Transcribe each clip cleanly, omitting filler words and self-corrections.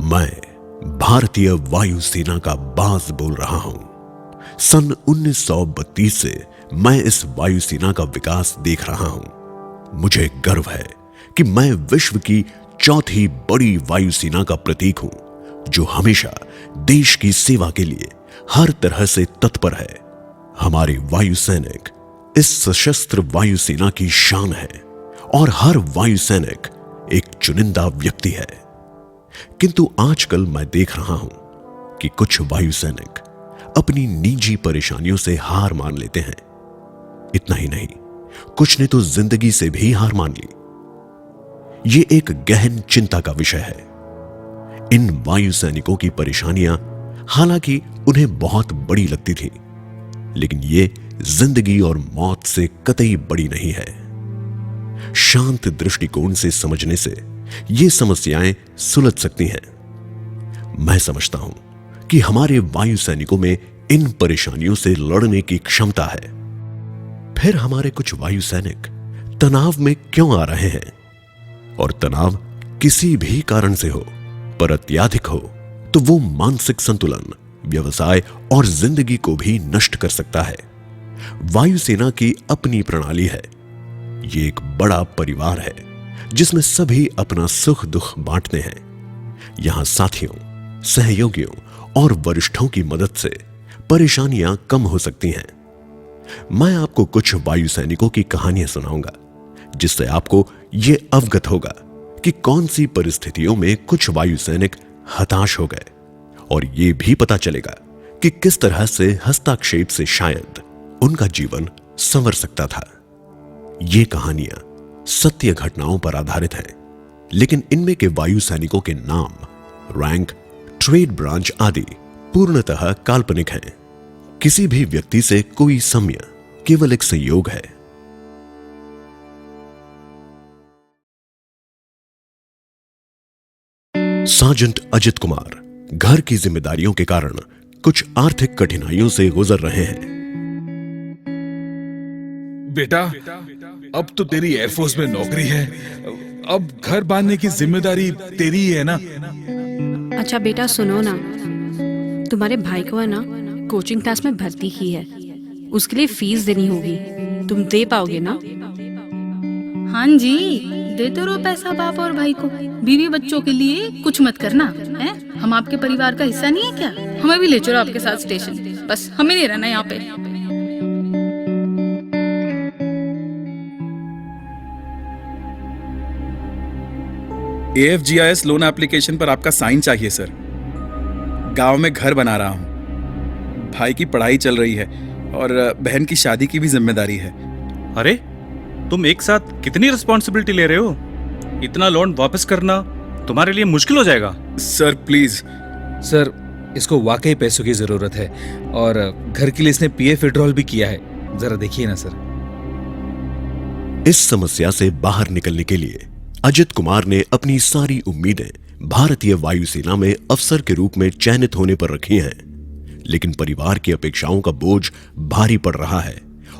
मैं भारतीय वायुसेना का बाज बोल रहा हूं। सन 1932 से मैं इस वायुसेना का विकास देख रहा हूं। मुझे गर्व है कि मैं विश्व की चौथी बड़ी वायुसेना का प्रतीक हूं, जो हमेशा देश की सेवा के लिए हर तरह से तत्पर है। हमारे वायु सैनिक इस सशस्त्र वायुसेना की शान है और हर वायु सैनिक एक चुनिंदा व्यक्ति है। किंतु आजकल मैं देख रहा हूं कि कुछ वायु सैनिक अपनी निजी परेशानियों से हार मान लेते हैं। इतना ही नहीं, कुछ ने तो जिंदगी से भी हार मान ली। ये एक गहन चिंता का विषय है। इन वायु सैनिकों की परेशानियां हालांकि उन्हें बहुत बड़ी लगती थी, लेकिन ये जिंदगी और मौत से कतई बड़ी नहीं है। शांत दृष्टिकोण से समझने से ये समस्याएं सुलझ सकती हैं। मैं समझता हूं कि हमारे वायु सैनिकों में इन परेशानियों से लड़ने की क्षमता है। फिर हमारे कुछ वायु सैनिक तनाव में क्यों आ रहे हैं? और तनाव किसी भी कारण से हो, पर अत्यधिक हो तो वो मानसिक संतुलन, व्यवसाय और जिंदगी को भी नष्ट कर सकता है। वायुसेना की अपनी प्रणाली है। ये एक बड़ा परिवार है जिसमें सभी अपना सुख दुख बांटते हैं। यहां साथियों, सहयोगियों और वरिष्ठों की मदद से परेशानियां कम हो सकती हैं। मैं आपको कुछ वायु सैनिकों की कहानियां सुनाऊंगा, जिससे आपको यह अवगत होगा कि कौन सी परिस्थितियों में कुछ वायु सैनिक हताश हो गए, और यह भी पता चलेगा कि किस तरह से हस्तक्षेप से शायद उनका जीवन संवर सकता था। ये कहानियां सत्य घटनाओं पर आधारित हैं, लेकिन इनमें के वायु सैनिकों के नाम, रैंक, ट्रेड ब्रांच आदि पूर्णतः काल्पनिक हैं। किसी भी व्यक्ति से कोई साम्य केवल एक संयोग है। सार्जेंट अजित कुमार घर की जिम्मेदारियों के कारण कुछ आर्थिक कठिनाइयों से गुजर रहे हैं। बेटा, अब तो तेरी एयरफोर्स में नौकरी है। अब घर बांधने की जिम्मेदारी तेरी ही है ना। अच्छा बेटा सुनो ना, तुम्हारे भाई को है ना कोचिंग क्लास में भर्ती की है, उसके लिए फीस देनी होगी। तुम दे पाओगे ना? हाँ जी, देते रहो पैसा बाप और भाई को। बीवी बच्चों के लिए कुछ मत करना है। हम आपके परिवार का हिस्सा नहीं है क्या? हमें भी ले चलो आपके साथ स्टेशन, बस हमें नहीं रहना यहाँ पे। AFGIS लोन एप्लीकेशन पर आपका साइन चाहिए सर। गांव में घर बना रहा हूं, भाई की पढ़ाई चल रही है और बहन की शादी की भी जिम्मेदारी है। अरे, तुम एक साथ कितनी रिस्पॉन्सिबिलिटी ले रहे हो? इतना लोन वापस करना तुम्हारे लिए मुश्किल हो जाएगा। Sir please. सर, इसको वाकई पैसों की जरूरत है और घर के लिए इसने PF विड्रॉल भी किया है। जरा देखिए ना सर। इस समस्या से बाहर निकलने के लिए अजित कुमार ने अपनी सारी उम्मीदें भारतीय वायुसेना में अफसर के रूप में चयनित होने पर रखी हैं, लेकिन परिवार की अपेक्षाओं का बोझ भारी पड़ रहा है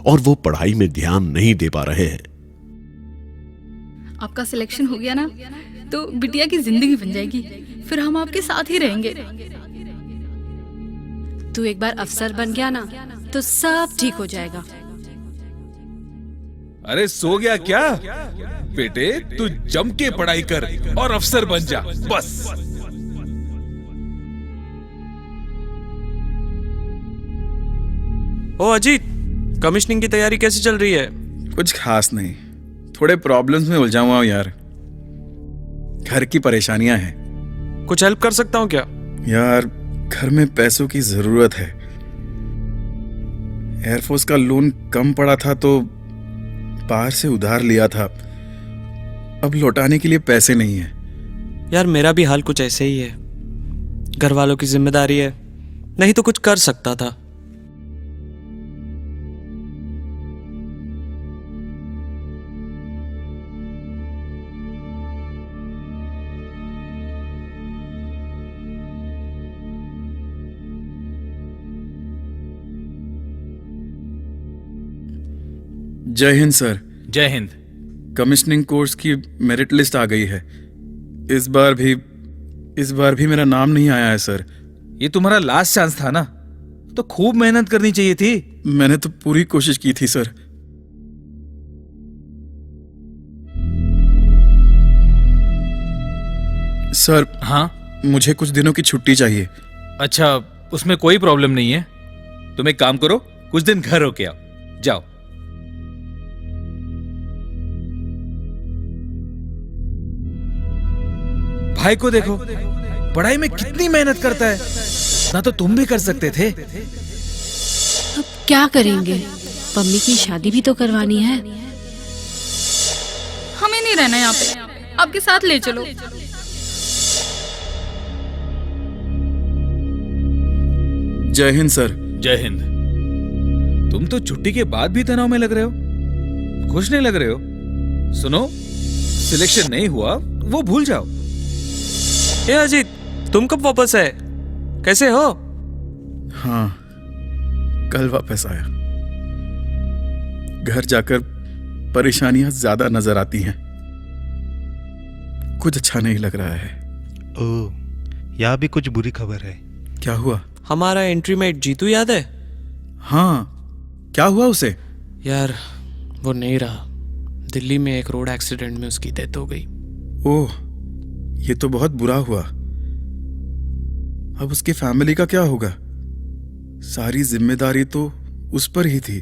और वो पढ़ाई में ध्यान नहीं दे पा रहे हैं। आपका सिलेक्शन हो गया ना, तो बिटिया की जिंदगी बन जाएगी, फिर हम आपके साथ ही रहेंगे। तू एक बार अफसर बन गया ना तो सब ठीक हो जाएगा। अरे सो गया क्या? बेटे, तू जम के पढ़ाई कर और अफसर बन जा, बस। ओ अजीत, कमिश्निंग की तैयारी कैसी चल रही है? कुछ खास नहीं, थोड़े प्रॉब्लम्स में उलझा हुआ हूं यार। घर की परेशानियां हैं। कुछ हेल्प कर सकता हूँ क्या? यार, घर में पैसों की जरूरत है। एयरफोर्स का लोन कम पड़ा था तो बाहर से उधार लिया था, अब लौटाने के लिए पैसे नहीं है। यार, मेरा भी हाल कुछ ऐसे ही है। घर वालों की जिम्मेदारी है, नहीं तो कुछ कर सकता था। जय हिंद सर। जय हिंद। कमिश्निंग कोर्स की मेरिट लिस्ट आ गई है। इस बार भी इस बार भी मेरा नाम नहीं आया है सर। ये तुम्हारा लास्ट चांस था ना, तो खूब मेहनत करनी चाहिए थी। मैंने तो पूरी कोशिश की थी सर। सर हाँ, मुझे कुछ दिनों की छुट्टी चाहिए। अच्छा, उसमें कोई प्रॉब्लम नहीं है। तुम एक काम करो, कुछ दिन घर होके आओ, जाओ। भाई को देखो, पढ़ाई में कितनी मेहनत करता है, ना तो तुम भी कर सकते थे। अब क्या करेंगे, पम्मी की शादी भी तो करवानी है। हमें नहीं रहना यहाँ पे, आपके साथ ले चलो। जय हिंद सर। जय हिंद। तुम तो छुट्टी के बाद भी तनाव में लग रहे हो, खुश नहीं लग रहे हो। सुनो, सिलेक्शन नहीं हुआ वो भूल जाओ। ए अजीत, तुम कब वापस आए? कैसे हो? हाँ, कल वापस आया। घर जाकर परेशानियां ज्यादा नजर आती हैं। कुछ अच्छा नहीं लग रहा है। ओह, यहाँ भी कुछ बुरी खबर है। क्या हुआ? हमारा एंट्रीमेट जीतू याद है? हाँ, क्या हुआ उसे? यार, वो नहीं रहा। दिल्ली में एक रोड एक्सीडेंट में उसकी डेथ हो गई। ओह, ये तो बहुत बुरा हुआ। अब उसकी फैमिली का क्या होगा? सारी जिम्मेदारी तो उस पर ही थी।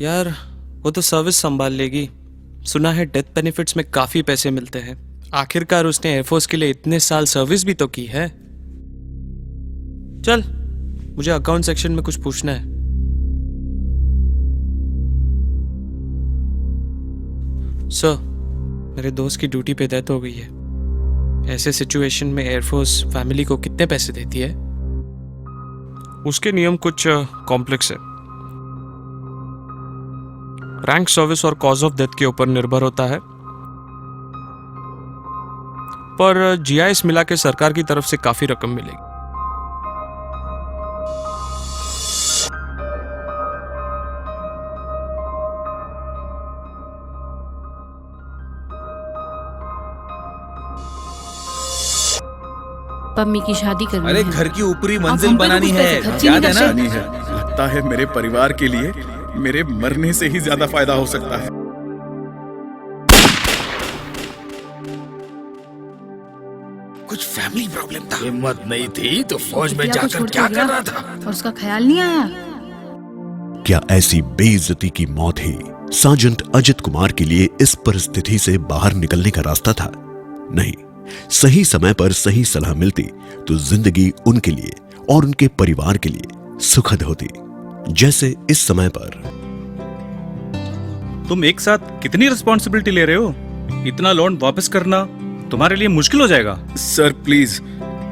यार, वो तो सर्विस संभाल लेगी। सुना है डेथ बेनिफिट्स में काफी पैसे मिलते हैं। आखिरकार उसने एयरफोर्स के लिए इतने साल सर्विस भी तो की है। चल, मुझे अकाउंट सेक्शन में कुछ पूछना है। सर, मेरे दोस्त की ड्यूटी पे डेथ हो गई है। ऐसे सिचुएशन में एयरफोर्स फैमिली को कितने पैसे देती है? उसके नियम कुछ कॉम्प्लेक्स है। रैंक, सर्विस और कॉज ऑफ डेथ के ऊपर निर्भर होता है, पर जीआईएस मिला के सरकार की तरफ से काफी रकम मिलेगी। पम्मी की शादी करनी अरे है। घर की ऊपरी हम मंजिल पे तो बनानी कुछ है, पैसे खर्च ही याद है नहीं ना? करते। नहीं है, लगता है मेरे परिवार के लिए मेरे मरने से ही ज्यादा फायदा हो सकता है। कुछ फैमिली प्रॉब्लम था। हिम्मत नहीं थी तो फौज में बिटिया को जाकर छोड़ क्या के कर गया रहा था? और उसका ख्याल नहीं आया। क्या ऐसी बेइज्जती की मौत ही सार्जेंट अजित कुमार के लिए इस परिस्थिति से बाहर निकलने का रास्ता था? नहीं, सही समय पर सही सलाह मिलती तो जिंदगी उनके लिए और उनके परिवार के लिए सुखद होती। जैसे इस समय पर तुम एक साथ कितनी रिस्पॉन्सिबिलिटी ले रहे हो? इतना लोन वापस करना तुम्हारे लिए मुश्किल हो जाएगा। Sir please.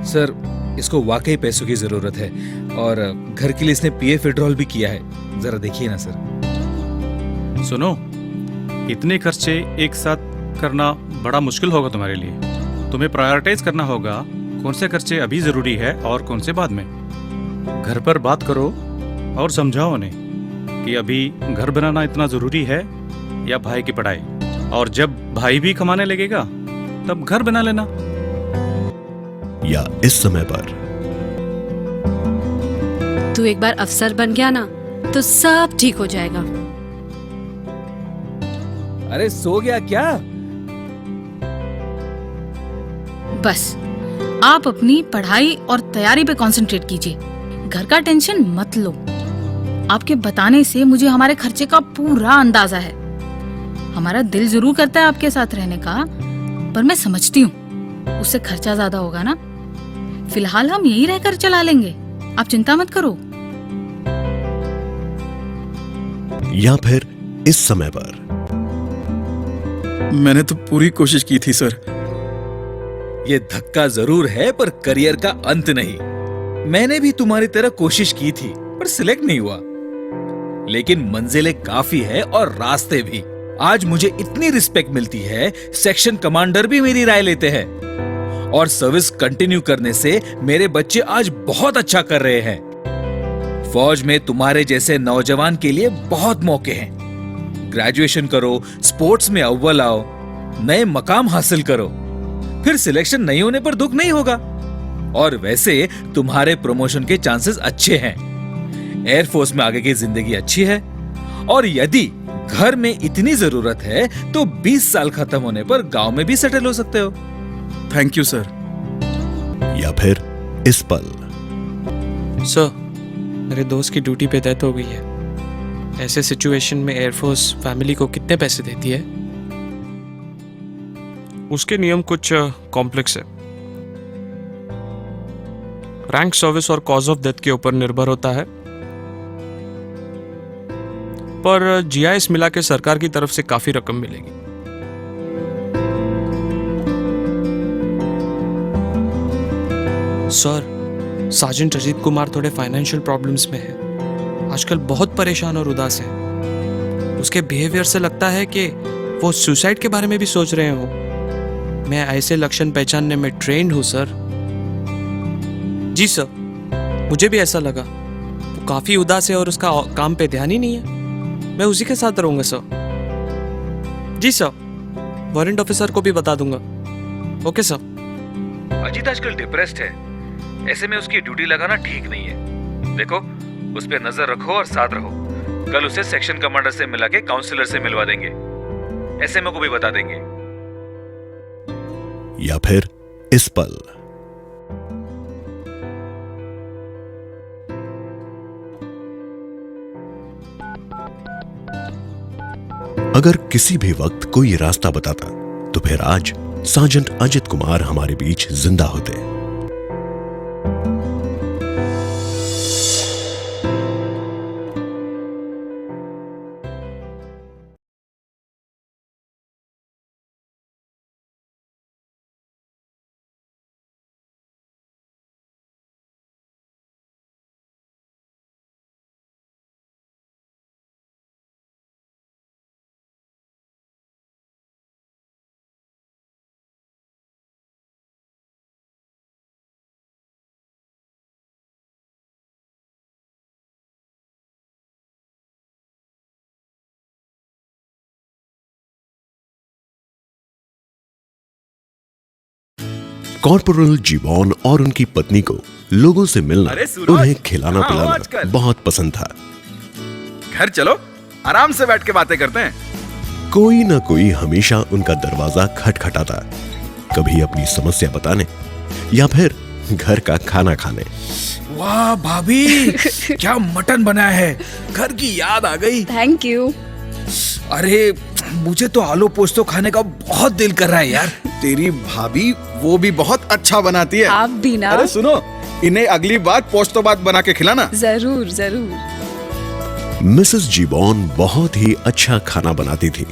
सर, इसको वाकई पैसों की जरूरत है और घर के लिए इसने पीएफ विड्रॉल भी किया है। जरा देखिए ना सर। सुनो, इतने खर्चे एक साथ करना बड़ा मुश्किल होगा तुम्हारे लिए। तुम्हें प्रायोरिटाइज करना होगा कौन से खर्चे अभी जरूरी है और कौन से बाद में। घर पर बात करो और समझाओ उन्हें कि अभी घर बनाना इतना जरूरी है या भाई की पढ़ाई, और जब भाई भी कमाने लगेगा तब घर बना लेना। या इस समय पर तू एक बार अफसर बन गया ना तो सब ठीक हो जाएगा। अरे सो गया क्या? बस आप अपनी पढ़ाई और तैयारी पे कंसंट्रेट कीजिए। घर का टेंशन मत लो। आपके बताने से मुझे हमारे खर्चे का पूरा अंदाजा है। हमारा दिल जरूर करता है आपके साथ रहने का, पर मैं समझती हूँ उससे खर्चा ज्यादा होगा ना। फिलहाल हम यही रहकर चला लेंगे, आप चिंता मत करो। या फिर इस समय पर मैंने तो पूरी कोशिश की थी सर। ये धक्का जरूर है पर करियर का अंत नहीं। मैंने भी तुम्हारी तरह कोशिश की थी पर सिलेक्ट नहीं हुआ, लेकिन मंजिलें काफी है और रास्ते भी। आज मुझे इतनी रिस्पेक्ट मिलती है, सेक्शन कमांडर भी मेरी राय लेते हैं, और सर्विस कंटिन्यू करने से मेरे बच्चे आज बहुत अच्छा कर रहे हैं। फौज में तुम्हारे जैसे नौजवान के लिए बहुत मौके हैं। ग्रेजुएशन करो, स्पोर्ट्स में अव्वल आओ, नए मकाम हासिल करो। फिर सिलेक्शन नहीं होने पर दुख नहीं होगा। और वैसे तुम्हारे प्रमोशन के चांसेस अच्छे हैं। एयरफोर्स में आगे की जिंदगी अच्छी है, और यदि घर में इतनी जरूरत है तो 20 साल खत्म होने पर गांव में भी सेटल हो सकते हो। Thank you sir. या फिर इस पल सर, मेरे दोस्त की ड्यूटी पे डेथ हो गई है। ऐसे सिचुएशन में एयरफोर्स फैमिली को कितने पैसे देती है? उसके नियम कुछ कॉम्प्लेक्स है। रैंक, सर्विस और कॉज ऑफ डेथ के ऊपर निर्भर होता है, पर जीआईएस मिला के सरकार की तरफ से काफी रकम मिलेगी। सर, सार्जेंट अजीत कुमार थोड़े फाइनेंशियल प्रॉब्लम्स में है। आजकल बहुत परेशान और उदास है। उसके बिहेवियर से लगता है कि वो सुसाइड के बारे में भी सोच रहे हो। मैं ऐसे लक्षण पहचानने में ट्रेंड हूं सर। जी सर, मुझे भी ऐसा लगा। वो काफी उदास है और उसका काम पे ध्यान ही नहीं है। मैं उसी के साथ रहूंगा सर। जी सर, वारंट ऑफिसर को भी बता दूंगा। Okay sir. अजीत आजकल डिप्रेस्ड है, ऐसे में उसकी ड्यूटी लगाना ठीक नहीं है। देखो, उस पे नजर रखो और साथ रहो। कल उसे सेक्शन कमांडर से मिला के काउंसलर से मिलवा देंगे। एसएमओ को भी बता देंगे। या फिर इस पल अगर किसी भी वक्त कोई रास्ता बताता तो फिर आज सार्जेंट अजित कुमार हमारे बीच जिंदा होते। कॉर्पोरल जीवॉन और उनकी पत्नी को लोगों से मिलना, अरे सूरज, उन्हें खिलाना कहाँ हो पिलाना आजकल? बहुत पसंद था। घर चलो, आराम से बैठ के बातें करते हैं। कोई ना कोई हमेशा उनका दरवाजा खटखटाता, कभी अपनी समस्या बताने या फिर घर का खाना खाने। वाह भाभी, क्या मटन बनाया है, घर की याद आ गई। Thank you. अरे मुझे तो आलू पोस्तो खाने का बहुत दिल कर रहा है यार। तेरी भाभी वो भी बहुत अच्छा बनाती है। आप भी ना। अरे सुनो, इन्हें अगली बार पोस्तो बात बना के खिलाना। जरूर जरूर। मिसेस जीवॉन बहुत ही अच्छा खाना बनाती थी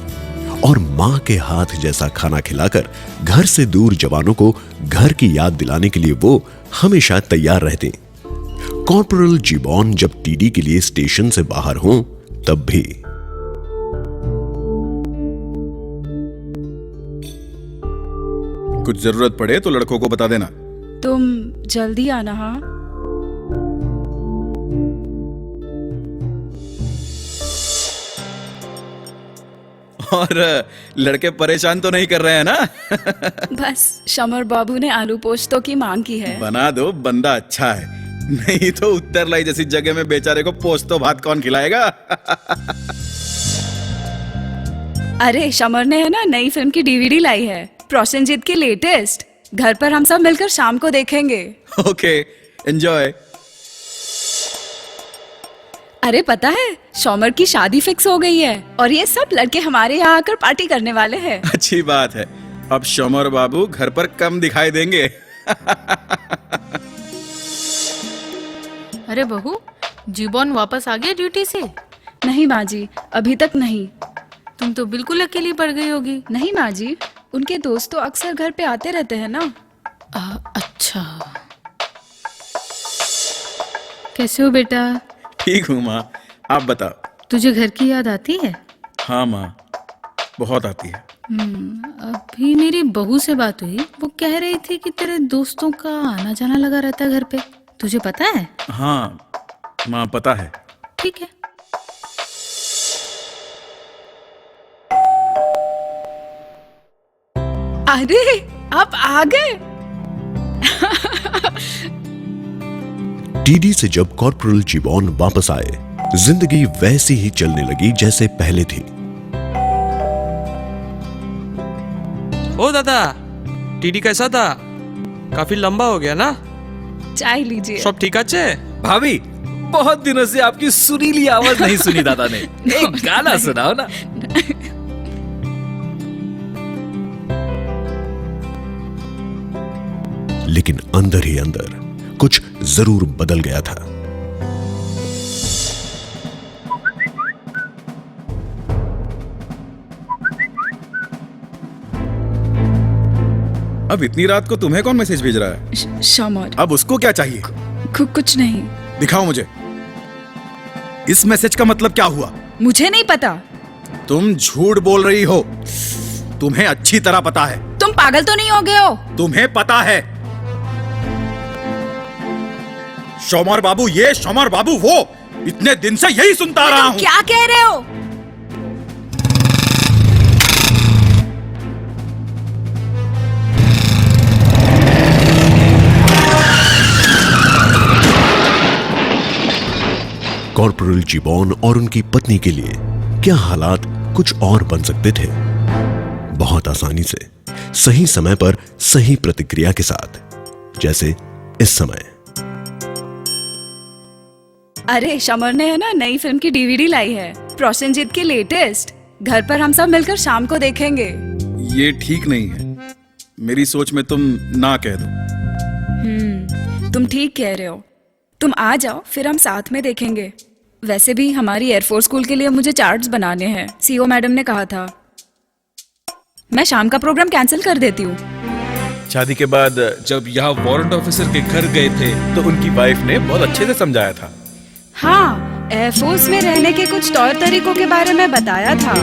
और माँ के हाथ जैसा खाना खिलाकर घर से दूर जवानों को घर की याद दिलाने के लिए वो हमेशा तैयार रहती। कॉर्पोरल जीवॉन जब टीडी के लिए स्टेशन से बाहर हों तब भी। कुछ जरूरत पड़े तो लड़कों को बता देना। तुम जल्दी आना। हाँ, और लड़के परेशान तो नहीं कर रहे हैं ना? बस शमर बाबू ने आलू पोस्तो की मांग की है। बना दो, बंदा अच्छा है। नहीं तो उत्तर लाई जैसी जगह में बेचारे को पोस्तो भात कौन खिलाएगा? अरे शमर ने है ना नई फिल्म की डीवीडी लाई है, प्रोसेनजीत की लेटेस्ट। घर पर हम सब मिलकर शाम को देखेंगे। Okay, enjoy. अरे पता है, शॉमर की शादी फिक्स हो गई है और ये सब लड़के हमारे यहाँ आकर पार्टी करने वाले हैं। अच्छी बात है, अब शोमर बाबू घर पर कम दिखाई देंगे। अरे बहू, जीबॉन वापस आ गया ड्यूटी से? नहीं माँ जी, अभी तक नहीं। तुम तो बिल्कुल अकेली पड़ गई होगी। नहीं माँ जी, उनके दोस्त तो अक्सर घर पे आते रहते हैं ना। अच्छा, कैसे हो बेटा? ठीक हूँ माँ, आप बताओ। तुझे घर की याद आती है? हाँ माँ, बहुत आती है। अभी मेरी बहू से बात हुई, वो कह रही थी कि तेरे दोस्तों का आना जाना लगा रहता है घर पे। तुझे पता है? हाँ माँ, पता है। ठीक है। अरे आप आ गए? टीडी से जब कॉर्पोरल जिबॉन वापस आए, जिंदगी वैसी ही चलने लगी जैसे पहले थी। ओ दादा, टीडी कैसा था? काफी लंबा हो गया ना? चाय लीजिए। सब ठीक আছে? भाभी, बहुत दिनों से आपकी सुरीली आवाज नहीं सुनी दादा ने। एक गाना सुनाओ ना। लेकिन अंदर ही अंदर कुछ जरूर बदल गया था। अब इतनी रात को तुम्हें कौन मैसेज भेज रहा है? शमर, अब उसको क्या चाहिए? कुछ नहीं। दिखाओ मुझे। इस मैसेज का मतलब क्या हुआ? मुझे नहीं पता। तुम झूठ बोल रही हो। तुम्हें अच्छी तरह पता है। तुम पागल तो नहीं हो गए हो? तुम्हें पता है। शोमर बाबू ये, शोमर बाबू वो, इतने दिन से यही सुनता रहा हूं। क्या कह रहे हो? कॉर्पोरल जिबॉन और उनकी पत्नी के लिए क्या हालात कुछ और बन सकते थे? बहुत आसानी से, सही समय पर सही प्रतिक्रिया के साथ, जैसे इस समय। अरे शमर ने है ना नई फिल्म की डीवीडी लाई है, प्रोसेनजीत की लेटेस्ट। घर पर हम सब मिलकर शाम को देखेंगे। ये ठीक नहीं है। मेरी सोच में तुम ना कह दो। तुम ठीक कह रहे हो। तुम आ जाओ, फिर हम साथ में देखेंगे। वैसे भी हमारी एयरफोर्स स्कूल के लिए मुझे चार्ट्स बनाने हैं, सीओ मैडम ने कहा था। मैं शाम का प्रोग्राम कैंसिल कर देती हूँ। शादी के बाद जब यहाँ वारंट ऑफिसर के घर गए थे तो उनकी वाइफ ने बहुत अच्छे से समझाया था। हाँ, एयरफोर्स में रहने के कुछ तौर तरीकों के बारे में बताया था।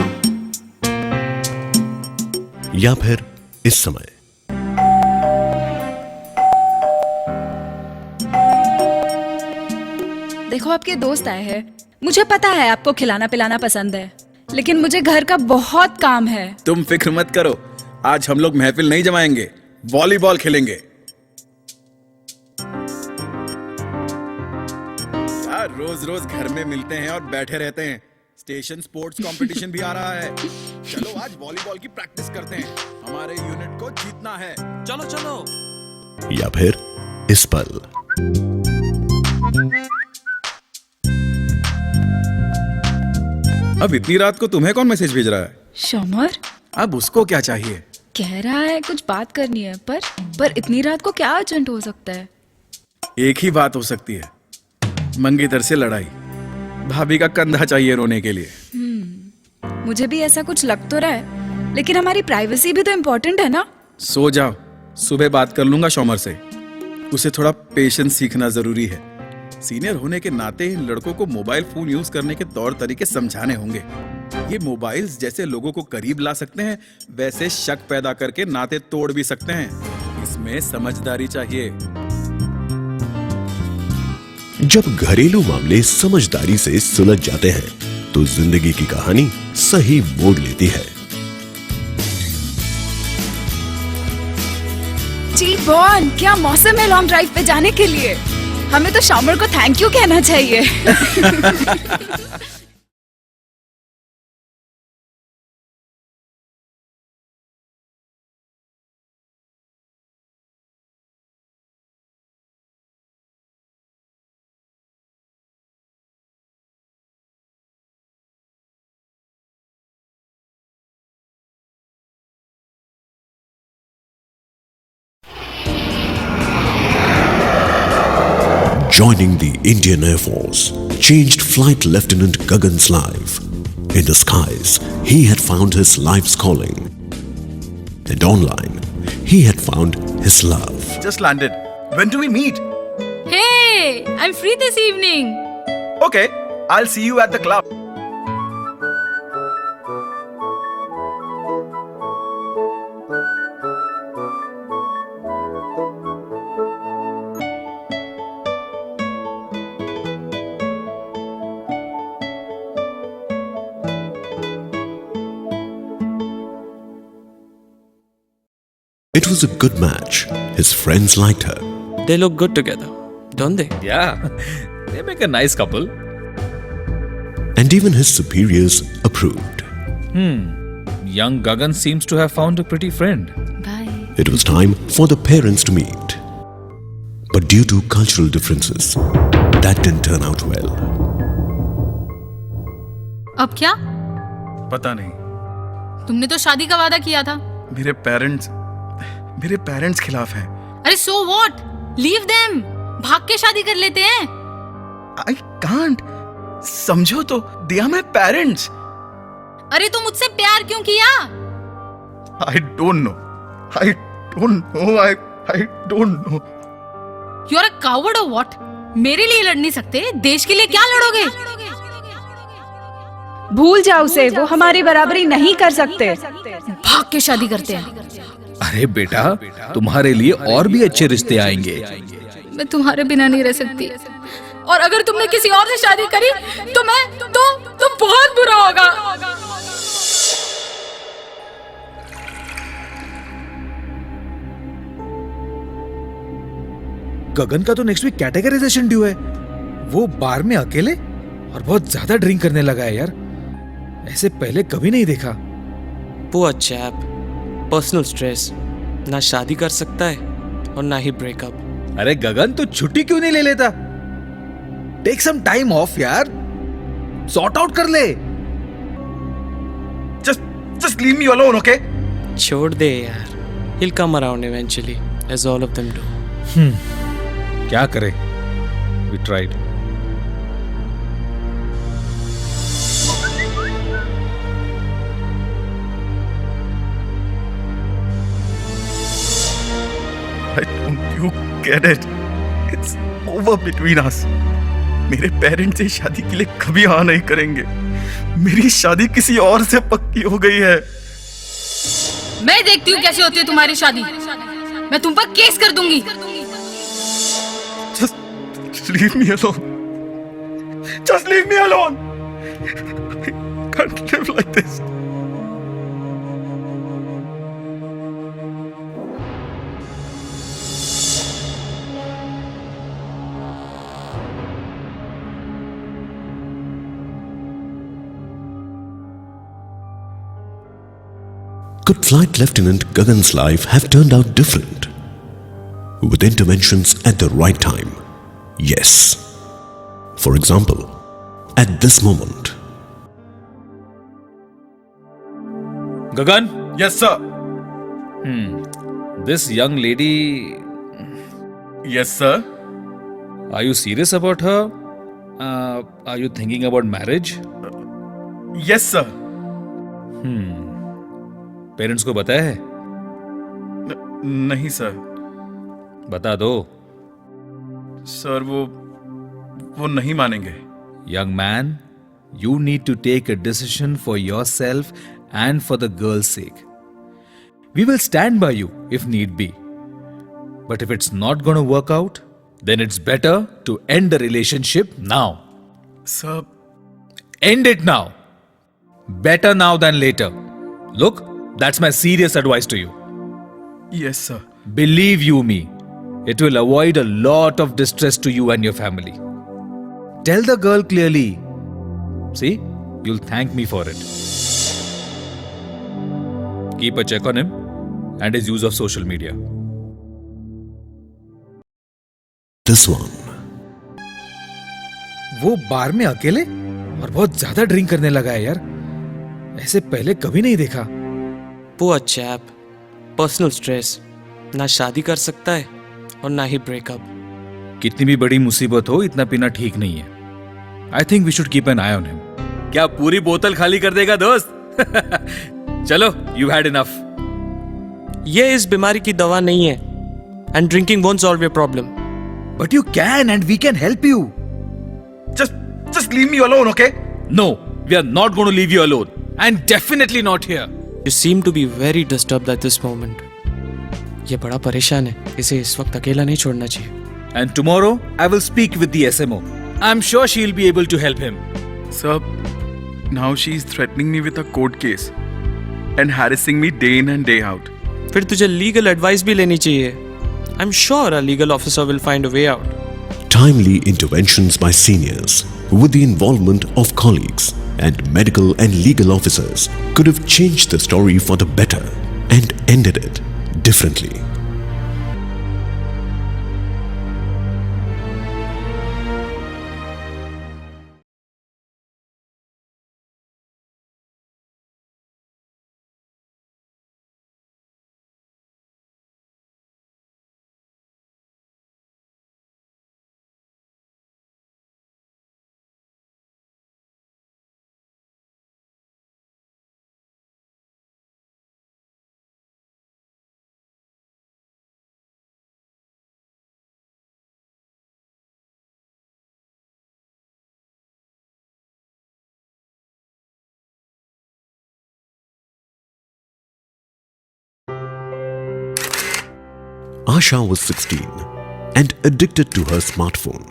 या फिर इस समय। देखो आपके दोस्त आए हैं। मुझे पता है आपको खिलाना पिलाना पसंद है, लेकिन मुझे घर का बहुत काम है। तुम फिक्र मत करो, आज हम लोग महफिल नहीं जमाएंगे, वॉलीबॉल खेलेंगे। यार रोज रोज घर में मिलते हैं और बैठे रहते हैं। स्टेशन स्पोर्ट्स कंपटीशन भी आ रहा है। चलो आज वॉलीबॉल की प्रैक्टिस करते हैं। हमारे यूनिट को जीतना है। चलो चलो। या फिर इस पल। अब इतनी रात को तुम्हें कौन मैसेज भेज रहा है? शमर अब उसको क्या चाहिए? कह रहा है कुछ बात करनी है, पर इतनी रात को क्या अर्जेंट हो सकता है? एक ही बात हो सकती है, मंगेतर से लड़ाई। भाभी का कंधा चाहिए रोने के लिए। मुझे भी ऐसा कुछ लग तो रहा है, लेकिन हमारी प्राइवेसी भी तो इम्पोर्टेंट है ना। सो जाओ, सुबह बात कर लूंगा शोमर से। उसे थोड़ा पेशेंस सीखना जरूरी है। सीनियर होने के नाते इन लड़कों को मोबाइल फोन यूज करने के तौर तरीके समझाने होंगे। ये मोबाइल्स जैसे लोगों को करीब ला सकते हैं, वैसे शक पैदा करके नाते तोड़ भी सकते हैं। इसमें समझदारी चाहिए। जब घरेलू मामले समझदारी से सुलझ जाते हैं, तो जिंदगी की कहानी सही मोड़ लेती है। जी बॉन, क्या मौसम है लॉन्ग ड्राइव पे जाने के लिए। हमें तो शमर को थैंक यू कहना चाहिए। Joining the Indian Air Force changed Flight Lieutenant Gagan's life. In the skies, he had found his life's calling. And online, he had found his love. Just landed. When do we meet? Hey, I'm free this evening. Okay, I'll see you at the club. It was a good match. His friends liked her. They look good together, don't they? Yeah, they make a nice couple. And even his superiors approved. Young Gagan seems to have found a pretty friend. Bye. It was time for the parents to meet. But due to cultural differences, that didn't turn out well. अब क्या? पता नहीं, तुमने तो शादी का वादा किया था। मेरे पेरेंट्स खिलाफ हैं। अरे सो व्हाट? लीव देम, भाग के शादी कर लेते हैं। आई कांट, समझो तो, दे आर माय पेरेंट्स। अरे तुम मुझसे प्यार क्यों किया? I don't know. You are a coward और व्हाट? मेरे लिए लड़ नहीं सकते, देश के लिए क्या लड़ोगे? भूल जाओ उसे, वो हमारी बराबरी नहीं कर सकते। भाग के शादी करते हैं। अरे बेटा, तुम्हारे लिए और भी अच्छे रिश्ते आएंगे। मैं तुम्हारे बिना नहीं रह सकती, और अगर तुमने किसी और से शादी करी तो बहुत बुरा होगा। गगन का तो नेक्स्ट वीक कैटेगराइजेशन ड्यू है। वो बार में अकेले और बहुत ज्यादा ड्रिंक करने लगा है यार। ऐसे पहले कभी नहीं देखा। Poor chap, पर्सनल स्ट्रेस, ना शादी कर सकता है और ना ही ब्रेकअप। अरे गगन, तो छुट्टी क्यों नहीं ले लेता? टेक सम टाइम ऑफ यार, सॉर्ट आउट कर ले। Just leave me alone, okay? छोड़ दे यार, he'll come around eventually, as all of them do. क्या करे? We tried. You get it? It's over between us. मेरे पेरेंट्स इस शादी के लिए कभी हाँ नहीं करेंगे। मेरी शादी किसी और से पक्की हो गई है। मैं देखती हूँ कैसे होती है तुम्हारी शादी। मैं तुम पर केस कर दूंगी। Just leave me alone. Just leave me alone. I can't live like this. Could Flight Lieutenant Gagan's life have turned out different? With interventions at the right time? Yes. For example, at this moment. Gagan, Yes, sir. this young lady, Yes, sir. are you serious about her? Are you thinking about marriage? Yes, sir. Parents को बताया है? नहीं sir. बता दो। Sir वो नहीं मानेंगे। Young man, you need to take a decision for yourself and for the girl's sake. We will stand by you if need be. But if it's not going to work out, then it's better to end the relationship now. Sir, End it now. Better now than later. Look, that's my serious advice to you. yes, sir. Believe you me, it will avoid a lot of distress to you and your family. Tell the girl clearly. See, you'll thank me for it. Keep a check on him and his use of social media. This one. वो बार में अकेले और बहुत ज्यादा drink करने लगा है यार। ऐसे पहले कभी नहीं देखा। Poor chap, पर्सनल स्ट्रेस, ना शादी कर सकता है और ना ही ब्रेकअप। कितनी भी बड़ी मुसीबत हो, इतना पीना ठीक नहीं है। I think we should keep an eye on him. क्या पूरी बोतल खाली कर देगा दोस्त? चलो, यू हैड इनफ। ये इस बीमारी की दवा नहीं है, and drinking won't solve your problem. But you can and we can help you. Just leave me alone, okay? No, we are not going to leave you alone, and definitely not here. You seem to be very disturbed at this moment. ये बड़ा परेशान है, इसे इस वक्त अकेला नहीं छोड़ना चाहिए। And tomorrow I will speak with the SMO. I'm sure she will be able to help him. Sir, now she is threatening me with a court case and harassing me day in and day out. फिर तुझे legal advice भी लेनी चाहिए। I am sure a legal officer will find a way out. Timely interventions by seniors, with the involvement of colleagues and medical and legal officers, could have changed the story for the better and ended it differently. Asha was 16 and addicted to her smartphone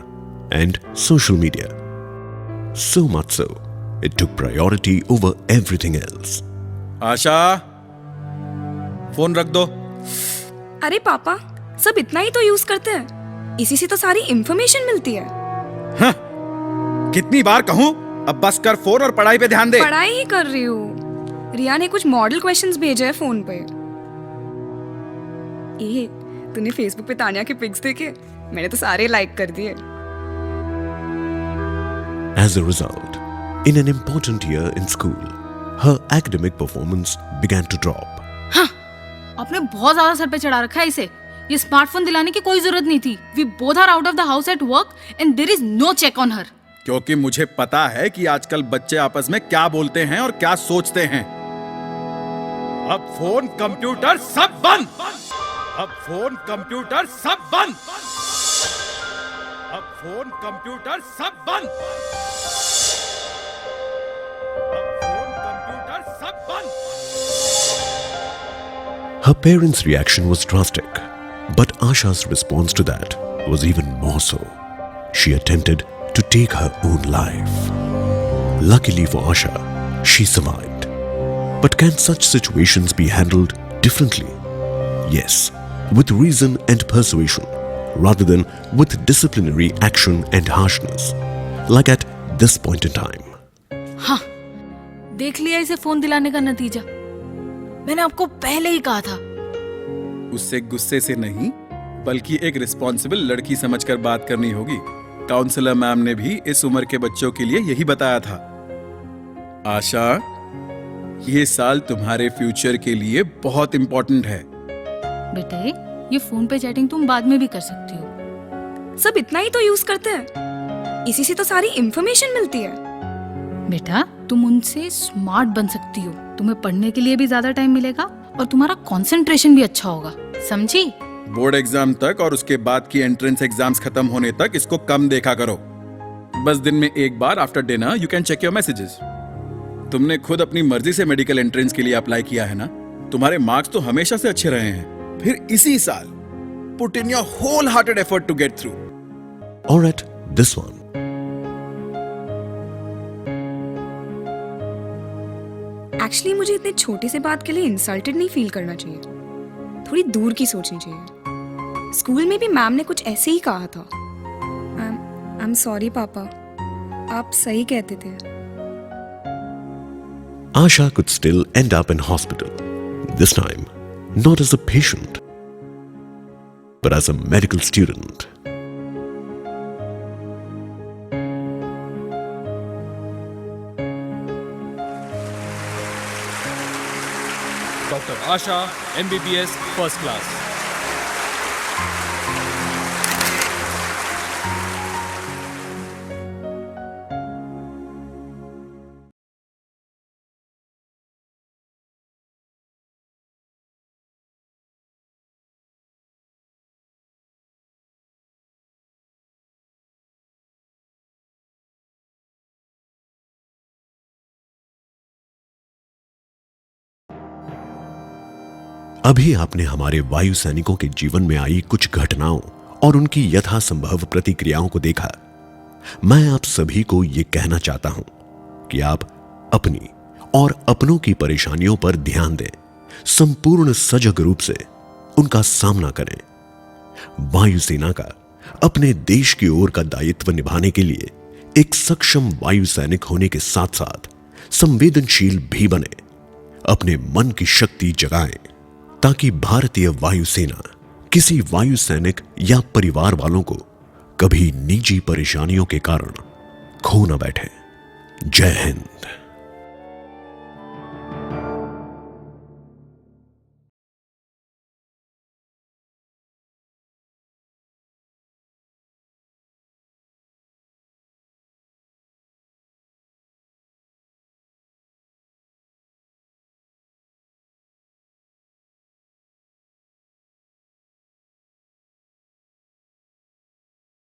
and social media. So much so, it took priority over everything else. Asha, phone रख दो। अरे पापा, सब इतना ही तो use करते हैं, इसी से तो सारी इंफॉर्मेशन मिलती है। कितनी बार कहूं, अब बस कर फोन और पढ़ाई पे ध्यान दे। पढ़ाई ही कर रही हूँ। रिया ने कुछ मॉडल क्वेश्चंस भेजे हैं फोन पे। ये तूने फेसबुक पे तानिया के पिक्स देखे? मैंने तो सारे लाइक कर दिए। As a result, in an important year in school, her academic performance began to drop. हाँ, आपने बहुत ज्यादा सर पे चढ़ा रखा है इसे। ये स्मार्टफोन दिलाने की कोई जरूरत नहीं थी। We both are out of the house at work and there is no check on her. क्योंकि मुझे पता है कि आजकल बच्चे आपस में क्या बोलते हैं और क्या सोचते हैं। अब फोन कंप्यूटर सब बंद। अब फोन कंप्यूटर सब बंद। अब फोन कंप्यूटर सब बंद। अब फोन कंप्यूटर सब बंद। Her parents' reaction was drastic, but Asha's response to that was even more so. She attempted to take her own life. Luckily for Asha, she survived. But can such situations be handled differently? Yes, with reason and persuasion, rather than with disciplinary action and harshness, like at this point in time. हाँ, देख लिया इसे phone दिलाने का नतीजा। मैंने आपको पहले ही कहा था। उससे गुस्से से नहीं, बल्कि एक रिस्पॉन्सिबल लड़की समझकर बात करनी होगी। काउंसलर मैम ने भी इस उम्र के बच्चों के लिए यही बताया था। आशा, ये साल तुम्हारे फ्यूचर के लिए बहुत इंपॉर्टेंट है। बेटे, ये फोन पे चैटिंग तुम बाद में भी कर सकती हो। सब इतना ही तो यूज करते हैं, इसी से तो सारी इंफॉर्मेशन मिलती है। बेटा, तुम उनसे स्मार्ट बन सकती हो। तुम्हें पढ़ने के लिए भी ज्यादा टाइम मिलेगा और तुम्हारा कंसंट्रेशन भी अच्छा होगा, समझी? बोर्ड एग्जाम तक और उसके बाद की एंट्रेंस एग्जाम्स खत्म होने तक इसको कम देखा करो। बस दिन में एक बार after dinner you can check your messages. तुमने खुद अपनी मर्जी से मेडिकल एंट्रेंस के लिए अप्लाई किया है ना? तुम्हारे मार्क्स तो हमेशा से अच्छे रहे हैं। फिर इसी साल put in your wholehearted effort to get through. Or at this one. Actually मुझे इतने छोटे से बात के लिए इंसल्टेड नहीं फील करना चाहिए, थोड़ी दूर की सोचनी चाहिए। स्कूल में भी मैम ने कुछ ऐसे ही कहा था। आई एम सॉरी पापा, आप सही कहते थे। Asha could still end up in hospital, this time not as a patient, but as a medical student. Dr. Asha, MBBS, first class. अभी आपने हमारे वायु सैनिकों के जीवन में आई कुछ घटनाओं और उनकी यथासंभव प्रतिक्रियाओं को देखा। मैं आप सभी को यह कहना चाहता हूं कि आप अपनी और अपनों की परेशानियों पर ध्यान दें, संपूर्ण सजग रूप से उनका सामना करें। वायुसेना का अपने देश की ओर का दायित्व निभाने के लिए एक सक्षम वायु सैनिक होने के साथ साथ संवेदनशील भी बने। अपने मन की शक्ति जगाएं ताकि भारतीय वायुसेना किसी वायु सैनिक या परिवार वालों को कभी निजी परेशानियों के कारण खो न बैठे। जय हिंद।